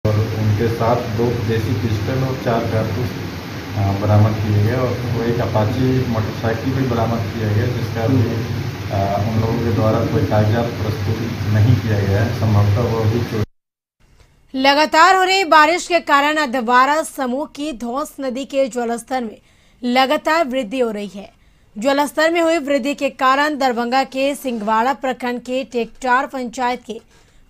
और उनके साथ 2 देसी पिस्टल और 4 कारतूस बरामद किए गए और वो एक अपाची मोटरसाइकिल भी बरामद किया गया, जिसका भी उन लोगों के द्वारा कोई कागजात प्रस्तुत नहीं किया गया है। संभवतः वो भी चोरी। लगातार हो रही बारिश के कारण अधवारा समूह की धौंस नदी के जलस्तर में लगातार वृद्धि हो रही है। जलस्तर में हुई वृद्धि के कारण दरभंगा के सिंगवाड़ा प्रखंड के टेकटार पंचायत के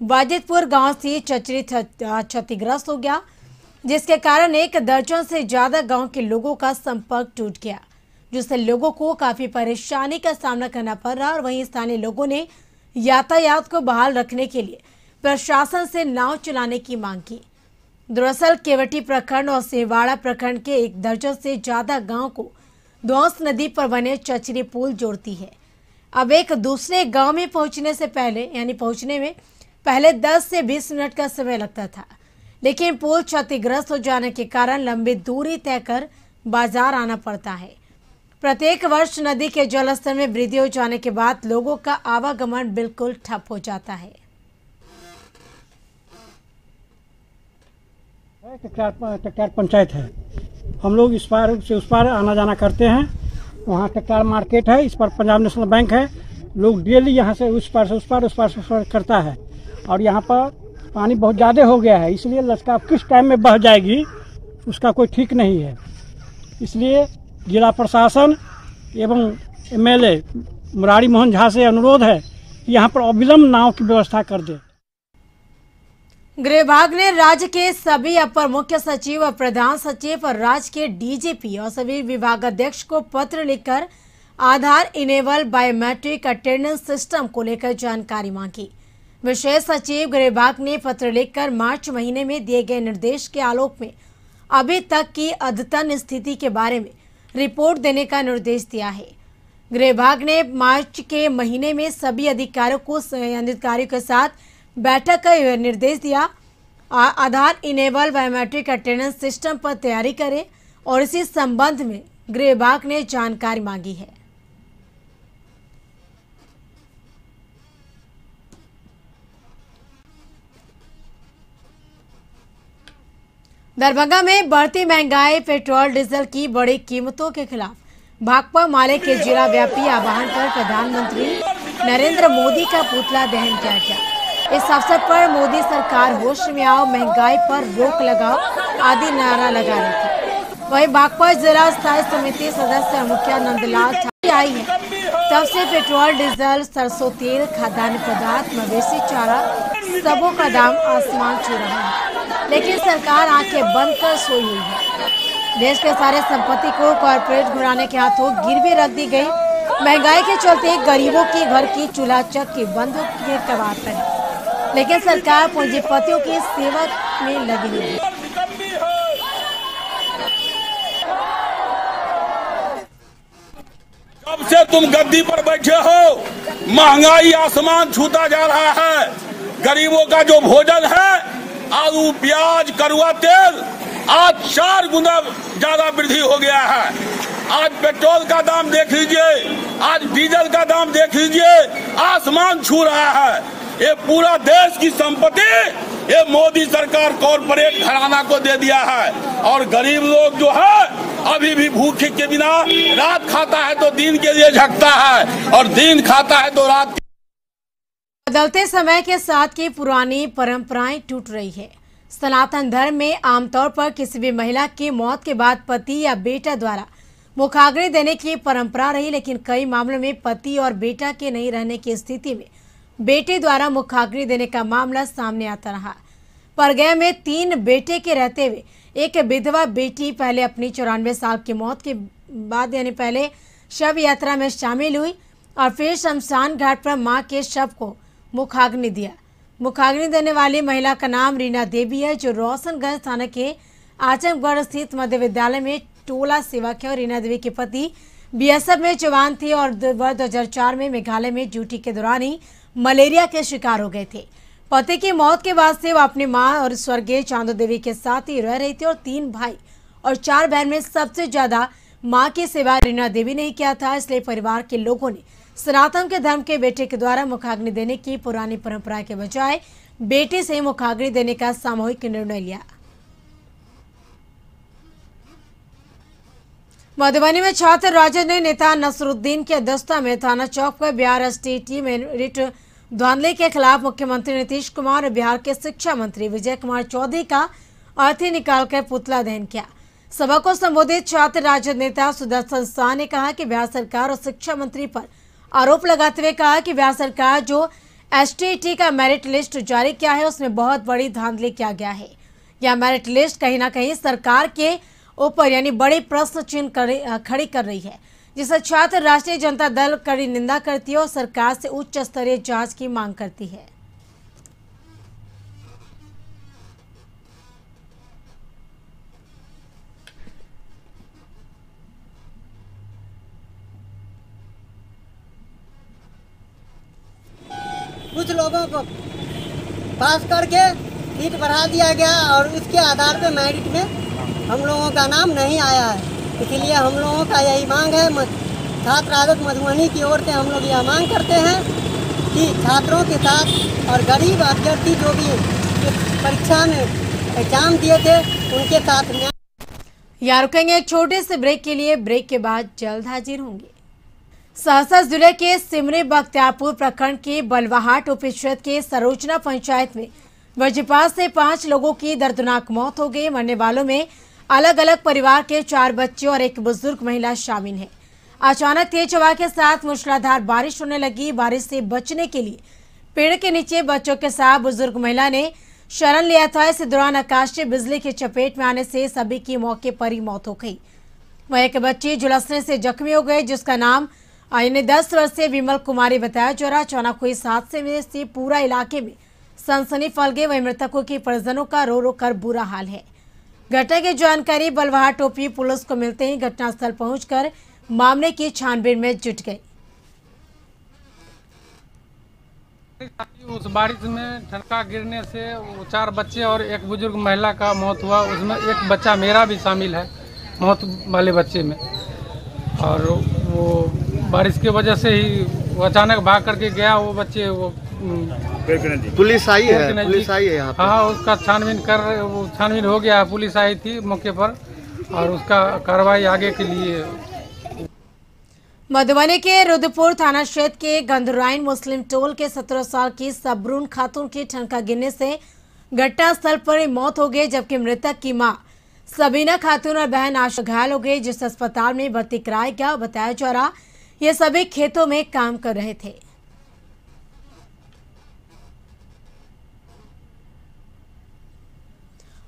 वाजिदपुर गांव से चचरी क्षतिग्रस्त हो गया, जिसके कारण 1 दर्जन से ज्यादा गांव के लोगों का संपर्क टूट गया, जिससे लोगों को काफी परेशानी का सामना करना पड़ रहा। और वहीं स्थानीय लोगों ने यातायात को बहाल रखने के लिए प्रशासन से नाव चलाने की मांग की। दरअसल केवटी प्रखंड और सिंहवाड़ा प्रखंड के 1 दर्जन से ज्यादा गांव को धौंस नदी पर बने चचरी पुल जोड़ती है। अब एक दूसरे गांव में पहुंचने में पहले 10 से 20 मिनट का समय लगता था, लेकिन पुल क्षतिग्रस्त हो जाने के कारण लंबी दूरी तय कर बाजार आना पड़ता है। प्रत्येक वर्ष नदी के जलस्तर में वृद्धि हो जाने के बाद लोगों का आवागमन बिल्कुल ठप हो जाता है। टेकटार पंचायत है, हम लोग इस पार से उस पार आना जाना करते हैं। वहाँ टेकटार मार्केट है, इस पर पंजाब नेशनल बैंक है। लोग डेली यहाँ से उस पार से उस पार करता है और यहाँ पर पानी बहुत ज़्यादा हो गया है, इसलिए लचका किस टाइम में बह जाएगी उसका कोई ठीक नहीं है। इसलिए जिला प्रशासन एवं MLA मुरारी मोहन झा से अनुरोध है कि यहाँ पर अविलंब नाव की व्यवस्था कर दे। गृह विभाग ने राज्य के सभी अपर मुख्य सचिव और प्रधान सचिव और राज्य के DGP और सभी विभागाध्यक्ष को पत्र लिखकर आधार इनेबल बायोमेट्रिक अटेंडेंस सिस्टम को लेकर जानकारी मांगी। विशेष सचिव गृह विभाग ने पत्र लिखकर मार्च महीने में दिए गए निर्देश के आलोक में अभी तक की अद्यतन स्थिति के बारे में रिपोर्ट देने का निर्देश दिया है। गृह विभाग ने मार्च के महीने में सभी अधिकारियों के साथ बैठक का निर्देश दिया। आधार इनेबल बायोमेट्रिक अटेंडेंस सिस्टम पर तैयारी करें और इसी संबंध में गृह विभाग ने जानकारी मांगी है। दरभंगा में बढ़ती महंगाई, पेट्रोल डीजल की बड़ी कीमतों के खिलाफ भाकपा माले के जिला व्यापी आह्वान पर प्रधानमंत्री नरेंद्र मोदी का पुतला दहन किया गया। इस अवसर पर मोदी सरकार होश में आओ, महंगाई पर रोक लगाओ आदि नारा लगा रही थी। वहीं भाकपा जिला स्थायी समिति सदस्य मुखिया नंदलाल ठाकुर आई है, तब से पेट्रोल डीजल, सरसों तेल, खाद्यान्न पदार्थ, मवेशी चारा सबों का दाम आसमान छू रहा है, लेकिन सरकार आंखें बंद कर सोई हुई है। देश के सारे संपत्ति को कॉर्पोरेट घुराने के हाथों गिरवी रख दी गई। महंगाई के चलते गरीबों की घर की चूल्हा चक्की बंद के कगार पर है, लेकिन सरकार पूंजीपतियों की सेवा में लगी हुई है। जब से तुम गद्दी पर बैठे हो, महंगाई आसमान छूता जा रहा है। गरीबों का जो भोजन है, आलू, प्याज, कड़वा तेल, आज 4 गुना ज्यादा वृद्धि हो गया है। आज पेट्रोल का दाम देख लीजिए, आज डीजल का दाम देख लीजिए, आसमान छू रहा है। ये पूरा देश की संपत्ति ये मोदी सरकार कॉर्पोरेट घराना को दे दिया है, और गरीब लोग जो है अभी भी भूखे के बिना रात खाता है तो दिन के लिए झकता है, और दिन खाता है तो रात। बदलते समय के साथ की पुरानी परंपराएं टूट रही है। सनातन धर्म में आमतौर पर किसी भी महिला की मौत के बाद पति या बेटा द्वारा मुखाग्नि देने की परंपरा रही, लेकिन कई मामलों में पति और बेटा के नहीं रहने की स्थिति में बेटे द्वारा मुखाग्नि देने का मामला सामने आता रहा। परगया में 3 बेटे के रहते हुए एक विधवा बेटी पहले अपनी 94 साल की मौत के बाद पहले शव यात्रा में शामिल हुई और फिर शमशान घाट पर मां के शव को मुखाग्नि दिया। मुखाग्नि देने वाली महिला का नाम रीना देवी है, जो रोशनगंज थाना के आजमगढ़ स्थित मध्य विद्यालय में टोला सेवक है। और रीना देवी के पति BSF में जवान थे और 2004 में मेघालय में ड्यूटी के दौरान ही मलेरिया के शिकार हो गए थे। पति की मौत के बाद से वो अपनी मां और स्वर्गीय चांदो देवी के साथ ही रह रही थी, और 3 भाई और 4 बहन में सबसे ज्यादा मां की सेवा रीना देवी ने किया था। इसलिए परिवार के लोगों ने सनातन के धर्म के बेटे के द्वारा मुखाग्नि देने की पुरानी परंपरा के बजाय बेटे से मुखाग्नि देने का सामूहिक निर्णय लिया। मधुबनी में छात्र राजद नेता नसरुद्दीन की अध्यक्षता में थाना चौक पर बिहार एसटीटी मेरिट धांधली के खिलाफ मुख्यमंत्री नीतीश कुमार और बिहार के शिक्षा मंत्री विजय कुमार चौधरी का अर्थी निकालकर पुतला दहन किया। सभा को संबोधित छात्र राजद नेता सुदर्शन शाह ने कहा कि बिहार सरकार और शिक्षा मंत्री पर आरोप लगाते हुए कहा कि बिहार सरकार जो एसटीटी का मेरिट लिस्ट जारी किया है उसमें बहुत बड़ी धांधली किया गया है। यह मेरिट लिस्ट कहीं न कहीं सरकार के ऊपर यानी बड़े प्रश्न चिन्ह खड़ी कर रही है, जिसे छात्र राष्ट्रीय जनता दल कड़ी निंदा करती है और सरकार से उच्च स्तरीय जांच की मांग करती है। कुछ लोगों को पास करके सीट बढ़ा दिया गया और उसके आधार पर मेरिट में हम लोगों का नाम नहीं आया है। इसलिए हम लोगों का यही मांग है, छात्र राजद मधुबनी की ओर से हम लोग यह मांग करते हैं कि छात्रों के साथ और गरीब अभ्यर्थी जो भी परीक्षा में एग्जाम दिए थे उनके साथ यहाँ रुकेंगे एक छोटे से ब्रेक के लिए। ब्रेक के बाद जल्द हाजिर होंगे। सहरसा जिले के सिमरी बख्तियारपुर प्रखंड के बलवाहाट उप क्षेत्र के सरोजना पंचायत में वज्रपात से 5 लोगों की दर्दनाक मौत हो गई। मरने वालों में अलग अलग परिवार के 4 बच्चे और एक बुजुर्ग महिला शामिल है। अचानक तेज हवा के साथ मूसलाधार बारिश होने लगी। बारिश से बचने के लिए पेड़ के नीचे बच्चों के साथ बुजुर्ग महिला ने शरण लिया था। इस दौरान आकाशीय बिजली की चपेट में आने से सभी की मौके पर ही मौत हो गई। वह एक बच्ची झुलसने से जख्मी हो गए, जिसका नाम 10 वर्षीय विमल कुमारी बताया जा रहा। अचानक हुई इस हादसे में से पूरा इलाके में सनसनी फैल गई। वही मृतकों के परिजनों का रो रो कर बुरा हाल है। घटना की जानकारी बलवाहाट ओपी पुलिस को मिलते ही घटनास्थल पहुंचकर मामले की छानबीन में जुट गई। उस बारिश में ठनका गिरने से 4 बच्चे और एक बुजुर्ग महिला का मौत हुआ। उसमें एक बच्चा मेरा भी शामिल है मौत वाले बच्चे में। और वो बारिश की वजह से ही वो अचानक भाग करके गया। वो बच्चे वो पुलिस आई है यहाँ पे। हाँ, उसका छानबीन हो गया। पुलिस आई थी मौके पर और उसका कार्रवाई आगे के लिए। मधुबनी के रुद्रपुर थाना क्षेत्र के गंधराइन मुस्लिम टोल के 17 साल की सबरून खातून की ठनका गिरने से घटनास्थल पर मौत हो गई, जबकि मृतक की मां सबीना खातून और बहन आशा घायल हो गई, जिस अस्पताल में भर्ती कराया गया। बताया जा रहा ये सभी खेतों में काम कर रहे थे।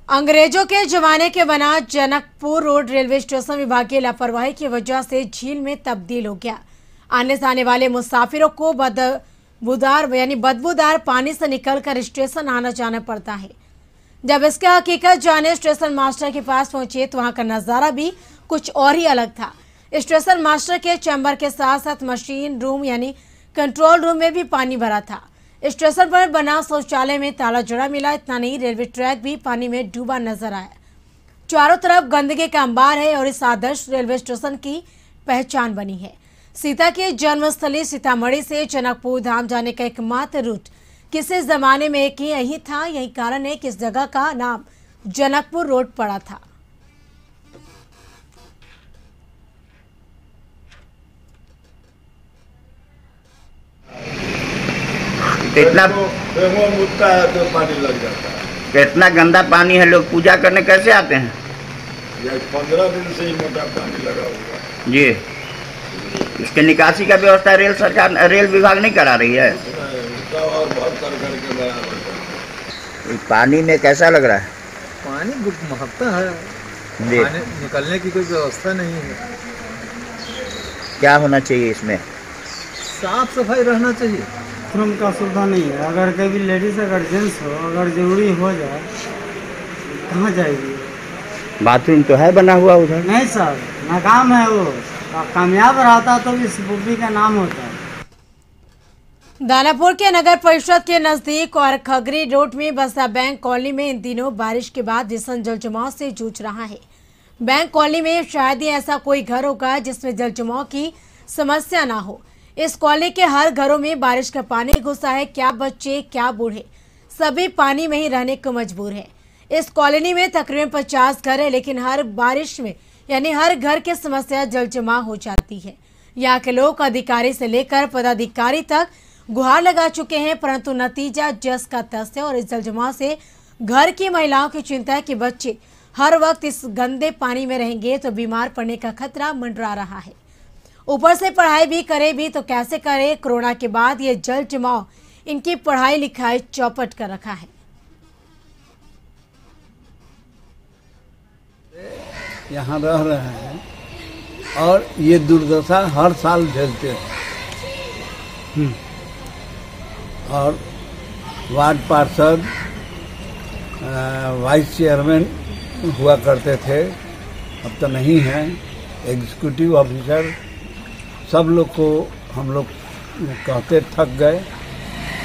अंग्रेजों के जमाने के बना जनकपुर रोड रेलवे स्टेशन विभागीय लापरवाही की वजह से झील में तब्दील हो गया। आने से आने वाले मुसाफिरों को बदबूदार पानी से निकलकर स्टेशन आना जाना पड़ता है। जब इसका हकीकत जाने स्टेशन मास्टर के पास पहुंचे तो वहां का नजारा भी कुछ और ही अलग था। स्टेशन मास्टर के चैम्बर के साथ साथ मशीन रूम यानी कंट्रोल रूम में भी पानी भरा था। स्टेशन पर बना शौचालय में ताला जड़ा मिला। इतना नहीं, रेलवे ट्रैक भी पानी में डूबा नजर आया। चारों तरफ गंदगी का अंबार है और इस आदर्श रेलवे स्टेशन की पहचान बनी है। सीता की जन्मस्थली सीतामढ़ी से जनकपुर धाम जाने का एकमात्र रूट किसी जमाने में एक ही यही था। यही कारण है कि इस जगह का नाम जनकपुर रोड पड़ा था। इतना मुद्दा है तो पानी लग जाता है। इतना गंदा पानी है, लोग पूजा करने कैसे आते हैं? 15 दिन से ही मोटा पानी लगा हुआ है जी। इसके निकासी का व्यवस्था रेल विभाग नहीं करा रही है। और बहुत करके बराबर। पानी में कैसा लग रहा है? पानी महकता है, पानी निकलने की कोई व्यवस्था नहीं है। क्या होना चाहिए इसमें? साफ सफाई रहना चाहिए। बाथरूम का सुविधा नहीं है। अगर कभी लेडीज अगर जेंट्स हो अगर जरूरी हो जाए कहाँ जाएगी? बाथरूम तो है बना हुआ उधर। नहीं सर, नाकाम है वो। कामयाब रहता तो इस बुद्धि का नाम होता है। दानापुर के नगर परिषद के नजदीक और खगरी रोड में बसा बैंक कॉलोनी में इन दिनों बारिश के बाद भीषण जल जमाव से जूझ रहा है। बैंक कॉलोनी में शायद ही ऐसा कोई घर होगा जिसमें जल जमाव की समस्या ना हो। इस कॉलोनी के हर घरों में बारिश का पानी घुसा है। क्या बच्चे क्या बूढ़े, सभी पानी में ही रहने को मजबूर है। इस कॉलोनी में तकरीबन 50 घर है, लेकिन हर बारिश में यानी हर घर की समस्या जल जमाव हो जाती है। यहाँ के लोग अधिकारी से लेकर पदाधिकारी तक गुहार लगा चुके हैं, परंतु नतीजा जस का तस है। और इस जल जमाव से घर की महिलाओं की चिंता है कि बच्चे हर वक्त इस गंदे पानी में रहेंगे तो बीमार पड़ने का खतरा मंडरा रहा है। ऊपर से पढ़ाई भी करे भी तो कैसे करे। कोरोना के बाद ये जल जमाव इनकी पढ़ाई लिखाई चौपट कर रखा है। यहाँ रह रहे हैं और ये दुर्दशा हर साल झेलते हैं। और वार्ड पार्षद, वाइस चेयरमैन हुआ करते थे, अब तो नहीं है। एग्जीक्यूटिव ऑफिसर सब लोग को हम लोग कहते थक गए।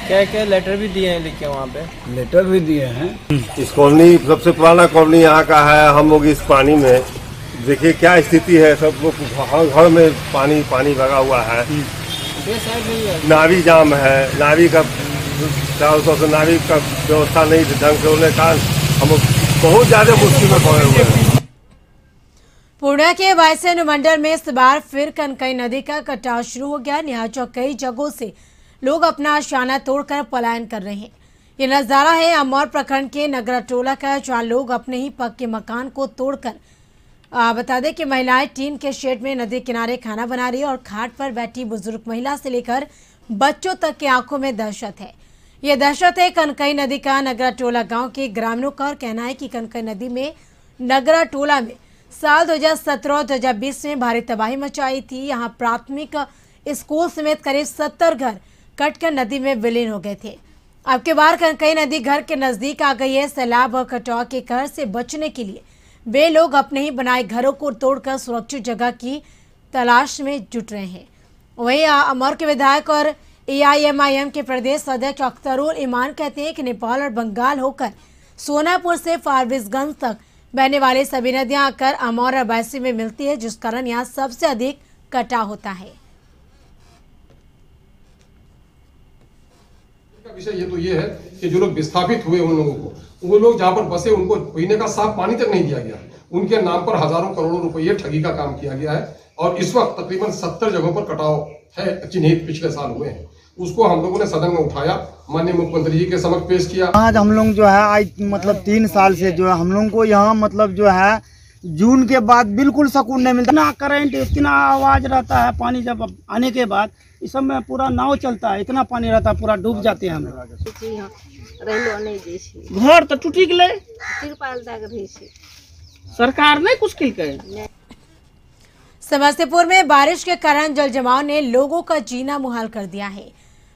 क्या क्या लेटर भी दिए हैं, लिखे वहाँ पे लेटर भी दिए हैं। इस कॉलोनी सबसे पुराना कॉलोनी यहाँ का है। हम लोग इस पानी में देखिए क्या स्थिति है, सब लोग हर घर में पानी पानी भरा हुआ है। नावी जाम है, नावी का चारों तरफ से नावी का व्यवस्था नहीं ढंग से होने के कारण हम लोग बहुत ज्यादा मुश्किल में पड़े हुए हैं। पूर्णिया के वायसे अनुमंडल में इस बार फिर कनकई नदी का कटाव शुरू हो गया। यहाँ कई जगहों से लोग अपना आशियाना तोड़कर पलायन कर रहे हैं। ये नजारा है अमौर प्रखंड के नगरा टोला का, जहाँ लोग अपने ही पक्के मकान को तोड़कर बता दें कि महिलाएं टीन के शेड में नदी किनारे खाना बना रही है और घाट पर बैठी बुजुर्ग महिला से लेकर बच्चों तक की आंखों में दहशत है। ये दहशत है कनकई नदी का। नगरा टोला गांव के ग्रामीणों का कहना है कि कनकई नदी में नगरा टोला में साल 2017-2020 में भारी तबाही मचाई थी। यहाँ प्राथमिक स्कूल समेत करीब 70 घर कटकर नदी में विलीन हो गए थे। अब की बार कनकई नदी घर के नजदीक आ गई है। सैलाब और कटाव के कहर से बचने के लिए वे लोग अपने ही बनाए घरों को तोड़कर सुरक्षित जगह की तलाश में जुट रहे हैं। वहीं अमौर के विधायक और AIMIM के प्रदेश अध्यक्ष अख्तरुल ईमान कहते हैं कि नेपाल और बंगाल होकर सोनापुर से फारबिसगंज तक बहने वाली सभी नदियां आकर अमौर और बायसी में मिलती है, जिस कारण यहाँ सबसे अधिक कटाव होता है। विषय ये है कि जो लोग विस्थापित हुए उन लोगों को, वो लोग जहाँ पर बसे उनको पीने का साफ पानी तक नहीं दिया गया। उनके नाम पर हजारों करोड़ों रुपये ठगी का काम किया गया है और इस वक्त तकरीबन 70 जगहों पर कटाव है चिन्हित पिछले साल हुए हैं। उसको हम लोगों ने सदन में उठाया, माननीय मुख्यमंत्री जी के समक्ष पेश किया। आज हम लोग जो है आज मतलब 3 साल से जो है हम लोग को यहाँ मतलब जो है जून के बाद बिल्कुल सुकून नहीं मिलता। इतना करंट, इतना आवाज रहता है पानी जब आने के बाद। इस समय पूरा नाव चलता है, इतना पानी रहता है, पूरा डूब जाते हैं हम लोग। घर तो टूटी गए, सरकार नहीं कुछ करे। समस्तीपुर में बारिश के कारण जल जमाव ने लोगों का जीना मुहाल कर दिया है।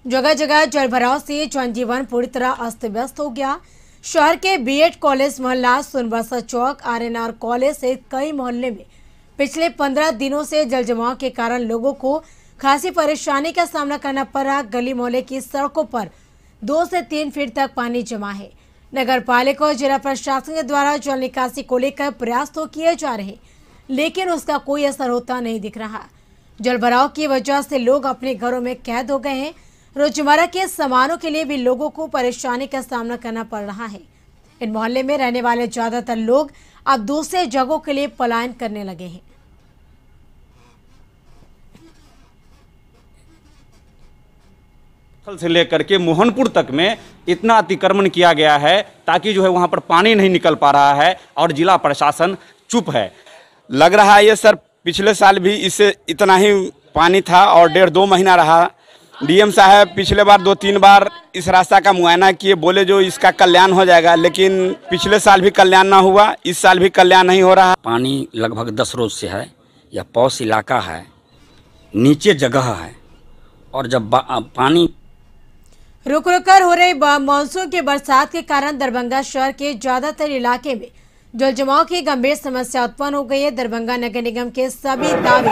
जगह जगह जल भराव से जनजीवन पूरी तरह अस्त व्यस्त हो गया। शहर के BED कॉलेज मोहल्ला, सोनबरसा चौक, RNR कॉलेज से कई मोहल्ले में पिछले 15 दिनों से जल जमाव के कारण लोगों को खासी परेशानी का सामना करना पड़ रहा। गली मोहल्ले की सड़कों पर 2 से 3 फीट तक पानी जमा है। नगर पालिका और जिला प्रशासन के द्वारा जल निकासी को लेकर प्रयास तो किए जा रहे, लेकिन उसका कोई असर होता नहीं दिख रहा। जल भराव की वजह से लोग अपने घरों में कैद हो गए हैं। रोजमर्रा के सामानों के लिए भी लोगों को परेशानी का सामना करना पड़ रहा है। इन मोहल्ले में रहने वाले ज्यादातर लोग अब दूसरे जगहों के लिए पलायन करने लगे हैं। से लेकर के मोहनपुर तक में इतना अतिक्रमण किया गया है ताकि जो है वहां पर पानी नहीं निकल पा रहा है और जिला प्रशासन चुप है। लग रहा है ये सर पिछले साल भी इससे इतना ही पानी था और 1.5-2 महीना रहा। DM साहब पिछले बार 2-3 बार इस रास्ता का मुआयना किए, बोले जो इसका कल्याण हो जाएगा, लेकिन पिछले साल भी कल्याण ना हुआ, इस साल भी कल्याण नहीं हो रहा। पानी लगभग 10 रोज से है। यह पौष इलाका है, नीचे जगह है और जब पानी रुक रुक कर हो रही मानसून की बरसात के कारण दरभंगा शहर के ज्यादातर इलाके में जल जमाव की गंभीर समस्या उत्पन्न हो गई है। दरभंगा नगर निगम के सभी दावे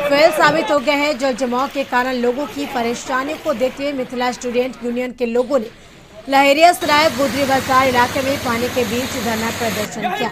फेल साबित हो गए हैं। जल जमाव के कारण लोगों की परेशानियों को देखते हुए मिथिला स्टूडेंट यूनियन के लोगों ने लहेरिया सराय गुदरी बाजार इलाके में पानी के बीच धरना प्रदर्शन किया।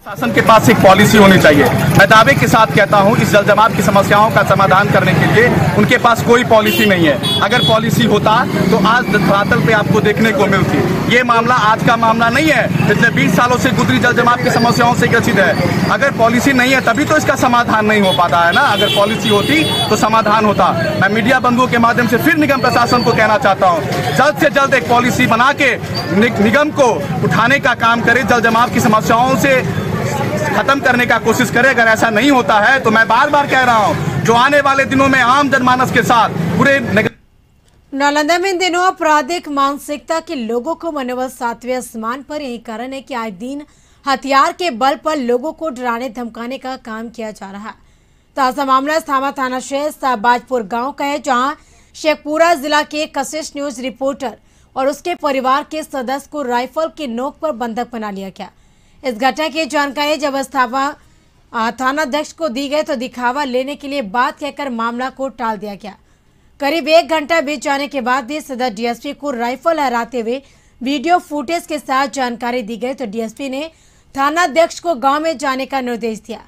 शासन के पास एक पॉलिसी होनी चाहिए। मैं दावे के साथ कहता हूं, इस जल जमाव की समस्याओं का समाधान करने के लिए उनके पास कोई पॉलिसी नहीं है। अगर पॉलिसी होता तो आज धरातल पे आपको देखने को मिलती। ये मामला आज का मामला नहीं है, पिछले 20 सालों से गुजरी जल जमाव की समस्याओं से ग्रसित है। अगर पॉलिसी नहीं है तभी तो इसका समाधान नहीं हो पाता है ना। अगर पॉलिसी होती तो समाधान होता। मैं मीडिया बंधुओं के माध्यम से फिर निगम प्रशासन को कहना चाहता हूँ, जल्द से जल्द एक पॉलिसी बना के निगम को उठाने का काम करे, जल जमाव की समस्याओं से खत्म करने का कोशिश करे। अगर ऐसा नहीं होता है तो मैं बार बार कह रहा हूं, जो आने वाले दिनों में आम जनमानस के साथ पूरे नालंदा में इन दिनों आपराधिक मानसिकता के लोगों को मनोबल 7वें आसमान पर। यही कारण है कि आए दिन हथियार के बल पर लोगों को डराने धमकाने का काम किया जा रहा है। ताजा मामला इस्लामा थाना क्षेत्र साबाजपुर गांव का है, जहां शेखपुरा जिला के कशिश न्यूज रिपोर्टर और उसके परिवार के सदस्य को राइफल की नोक पर बंधक बना लिया गया। इस घटना की जानकारी जब थानाध्यक्ष को दी गई तो दिखावा लेने के लिए बात कहकर मामला को टाल दिया गया। करीब 1 घंटा बीत जाने के बाद भी सदर डीएसपी को राइफल लहराते हुए वीडियो फुटेज के साथ जानकारी दी गई तो डीएसपी ने थानाध्यक्ष को गांव में जाने का निर्देश दिया।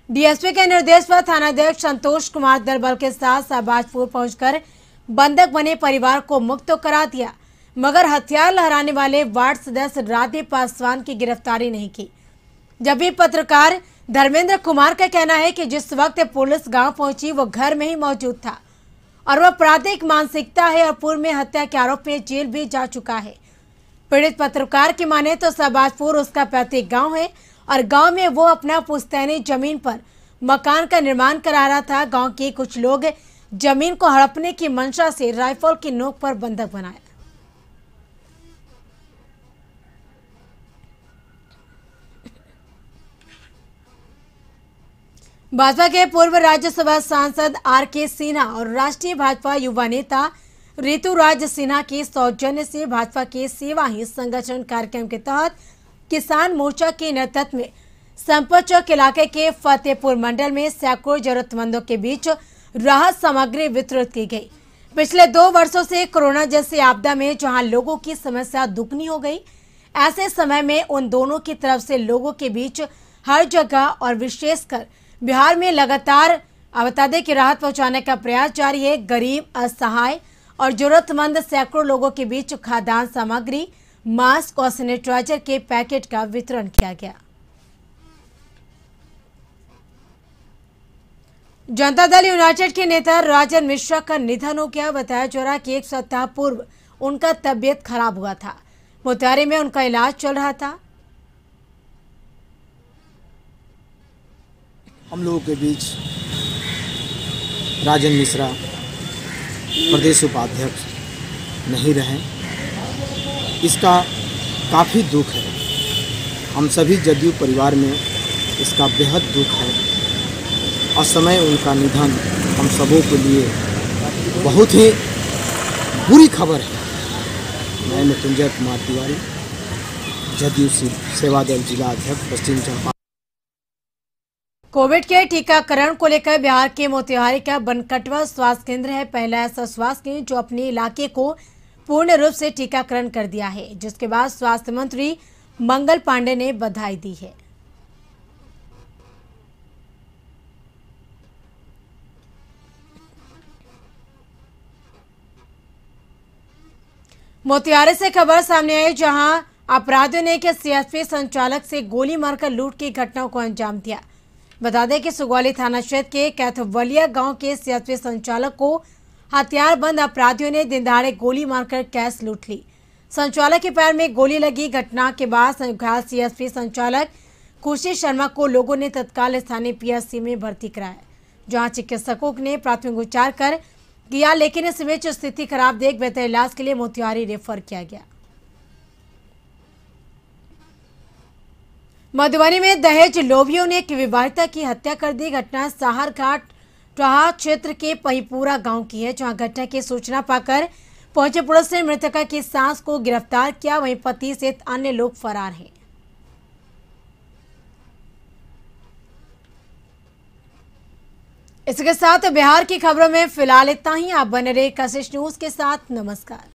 डीएसपी के निर्देश पर थानाध्यक्ष संतोष कुमार दलबल के साथ साबाजपुर पहुंचकर बंधक बने परिवार को मुक्त तो करा दिया, मगर हथियार लहराने वाले वार्ड सदस्य राधे पासवान की गिरफ्तारी नहीं की। जबकि पत्रकार धर्मेंद्र कुमार का कहना है कि जिस वक्त पुलिस गांव पहुंची वो घर में ही मौजूद था और वह आपराधिक मानसिकता है और पूर्व में हत्या के आरोप में जेल भी जा चुका है। पीड़ित पत्रकार की माने तो साबाजपुर उसका पैतृक गांव है और गांव में वो अपना पुश्तैनी जमीन पर मकान का निर्माण करा रहा था। गांव के कुछ लोग जमीन को हड़पने की मंशा से राइफल की नोक पर बंधक बनाया। भाजपा के पूर्व राज्यसभा सांसद आर.के. सिन्हा और राष्ट्रीय भाजपा युवा नेता ऋतुराज सिन्हा के सौजन्य से भाजपा के सेवा ही संगठन कार्यक्रम के तहत किसान मोर्चा के नेतृत्व में संपत चौक इलाके के फतेहपुर मंडल में सैकड़ों जरूरतमंदों के बीच राहत सामग्री वितरित की गई। पिछले 2 वर्षों से कोरोना जैसी आपदा में जहां लोगों की समस्या दुगनी हो गई, ऐसे समय में उन दोनों की तरफ से लोगों के बीच हर जगह और विशेषकर बिहार में लगातार बता की राहत पहुंचाने का प्रयास जारी है। गरीब, असहाय और जरूरतमंद सैकड़ों लोगों के बीच खाद्यान्न सामग्री, मास्क और सैनिटाइजर के पैकेट का वितरण किया गया। जनता दल यूनाइटेड के नेता राजन मिश्रा का निधन हो गया। बताया जा रहा कि 1 सप्ताह पूर्व उनका तबीयत खराब हुआ था। मोतिहारी में उनका इलाज चल रहा था। हम लोगों के बीच राजन मिश्रा प्रदेश उपाध्यक्ष नहीं रहे, इसका काफ़ी दुख है। हम सभी जदयू परिवार में इसका बेहद दुख है। असमय उनका निधन हम सबों के लिए बहुत ही बुरी खबर है। मैं मृत्युंजय कुमार तिवारी, जदयू सेवा दल जिला अध्यक्ष पश्चिम चंपारण। कोविड के टीकाकरण को लेकर बिहार के मोतिहारी का बनकटवा स्वास्थ्य केंद्र है पहला ऐसा स्वास्थ्य केंद्र जो अपने इलाके को पूर्ण रूप से टीकाकरण कर दिया है, जिसके बाद स्वास्थ्य मंत्री मंगल पांडे ने बधाई दी है। मोतिहारी से खबर सामने आई, जहां अपराधियों ने एक सीएसपी संचालक से गोली मारकर लूट की घटनाओं को अंजाम दिया। बता दें कि सुगौली थाना क्षेत्र के कैथवलिया गांव के सीएसपी संचालक को हथियारबंद अपराधियों ने दिनदहाड़े गोली मारकर कैश लूट ली। संचालक के पैर में गोली लगी। घटना के बाद घायल सीएसपी संचालक खुशी शर्मा को लोगों ने तत्काल स्थानीय पीएचसी में भर्ती कराया, जहां चिकित्सकों ने प्राथमिक उपचार कर किया, लेकिन इस बीच स्थिति खराब देख बेहतर इलाज के लिए मोतिहारी रेफर किया गया। मधुबनी में दहेज लोभियों ने एक विवाहिता की हत्या कर दी। घटना सहारघाट टहा क्षेत्र के पहिपुरा गांव की है, जहां घटना की सूचना पाकर पहुंचे पुलिस ने मृतका की सास को गिरफ्तार किया। वहीं पति सहित अन्य लोग फरार हैं। इसके साथ बिहार की खबरों में फिलहाल इतना ही। आप बने रहे कशिश न्यूज के साथ। नमस्कार।